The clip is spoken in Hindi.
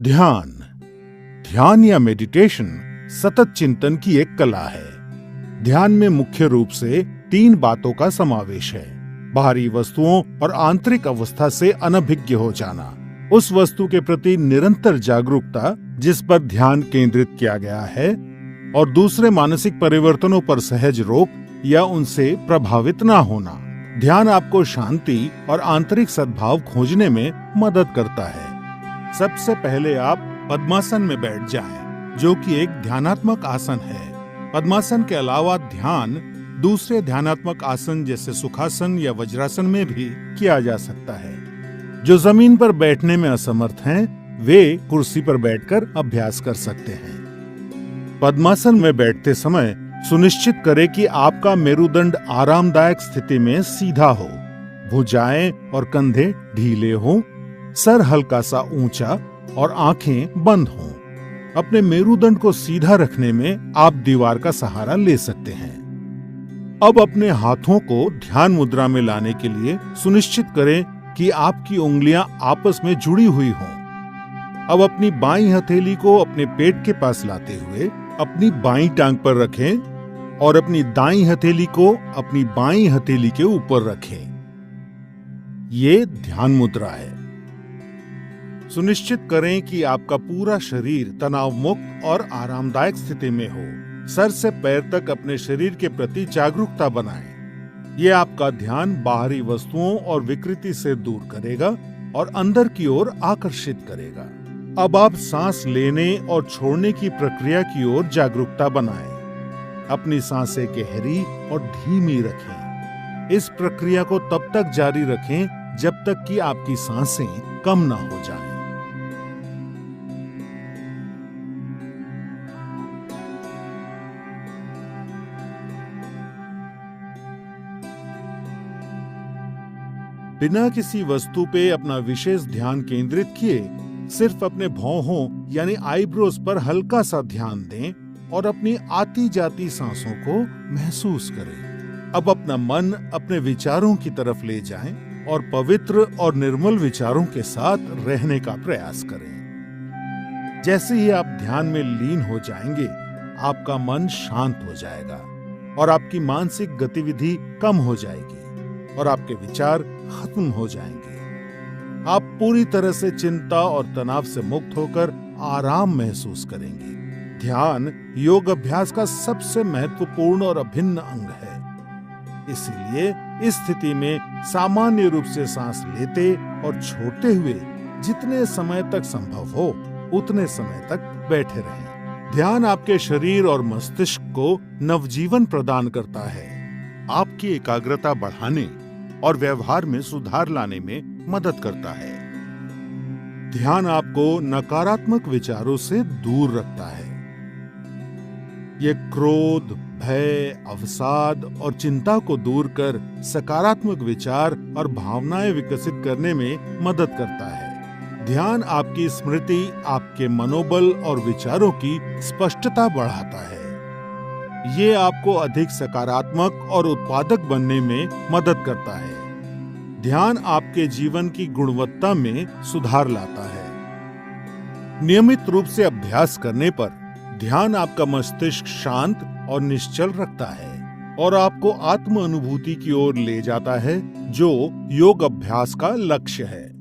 ध्यान। ध्यान या मेडिटेशन सतत चिंतन की एक कला है। ध्यान में मुख्य रूप से 3 बातों का समावेश है। बाहरी वस्तुओं और आंतरिक अवस्था से अनभिज्ञ हो जाना, उस वस्तु के प्रति निरंतर जागरूकता जिस पर ध्यान केंद्रित किया गया है, और दूसरे मानसिक परिवर्तनों पर सहज रोक या उनसे प्रभावित ना होना। ध्यान आपको शांति और आंतरिक सद्भाव खोजने में मदद करता है। सबसे पहले आप पद्मासन में बैठ जाएं, जो कि एक ध्यानात्मक आसन है। पद्मासन के अलावा ध्यान दूसरे ध्यानात्मक आसन जैसे सुखासन या वज्रासन में भी किया जा सकता है। जो जमीन पर बैठने में असमर्थ हैं, वे कुर्सी पर बैठकर अभ्यास कर सकते हैं। पद्मासन में बैठते समय सुनिश्चित करें कि आपका मेरुदंड आरामदायक स्थिति में सीधा हो, भुजाएं और कंधे ढीले हों, सर हल्का सा ऊंचा और आंखें बंद हों। अपने मेरुदंड को सीधा रखने में आप दीवार का सहारा ले सकते हैं। अब अपने हाथों को ध्यान मुद्रा में लाने के लिए सुनिश्चित करें कि आपकी उंगलियां आपस में जुड़ी हुई हों। अब अपनी बाईं हथेली को अपने पेट के पास लाते हुए अपनी बाईं टांग पर रखें और अपनी दाईं हथेली को अपनी बाईं हथेली के ऊपर रखें। ये ध्यान मुद्रा है। सुनिश्चित करें कि आपका पूरा शरीर तनाव मुक्त और आरामदायक स्थिति में हो। सर से पैर तक अपने शरीर के प्रति जागरूकता बनाएं। ये आपका ध्यान बाहरी वस्तुओं और विकृति से दूर करेगा और अंदर की ओर आकर्षित करेगा। अब आप सांस लेने और छोड़ने की प्रक्रिया की ओर जागरूकता बनाएं। अपनी सांसें गहरी और धीमी रखें। इस प्रक्रिया को तब तक जारी रखें जब तक कि आपकी सांसें कम ना हो जाएं। बिना किसी वस्तु पे अपना विशेष ध्यान केंद्रित किए सिर्फ अपने भौहों यानी आईब्रोज पर हल्का सा ध्यान दें और अपनी आती जाती सांसों को महसूस करें। अब अपना मन अपने विचारों की तरफ ले जाएं और पवित्र और निर्मल विचारों के साथ रहने का प्रयास करें। जैसे ही आप ध्यान में लीन हो जाएंगे, आपका मन शांत हो जाएगा और आपकी मानसिक गतिविधि कम हो जाएगी और आपके विचार खत्म हो जाएंगे। आप पूरी तरह से चिंता और तनाव से मुक्त होकर आराम महसूस करेंगे। ध्यान योग अभ्यास का सबसे महत्वपूर्ण और अभिन्न अंग है। इसीलिए इस स्थिति में सामान्य रूप से सांस लेते और छोड़ते हुए जितने समय तक संभव हो उतने समय तक बैठे रहें। ध्यान आपके शरीर और मस्तिष्क को नवजीवन प्रदान करता है, आपकी एकाग्रता बढ़ाने और व्यवहार में सुधार लाने में मदद करता है। ध्यान आपको नकारात्मक विचारों से दूर रखता है। ये क्रोध, भय, अवसाद और चिंता को दूर कर सकारात्मक विचार और भावनाएं विकसित करने में मदद करता है। ध्यान आपकी स्मृति, आपके मनोबल और विचारों की स्पष्टता बढ़ाता है। ये आपको अधिक सकारात्मक और उत्पादक बनने में मदद करता है। ध्यान आपके जीवन की गुणवत्ता में सुधार लाता है। नियमित रूप से अभ्यास करने पर ध्यान आपका मस्तिष्क शांत और निश्चल रखता है और आपको आत्म अनुभूति की ओर ले जाता है, जो योग अभ्यास का लक्ष्य है।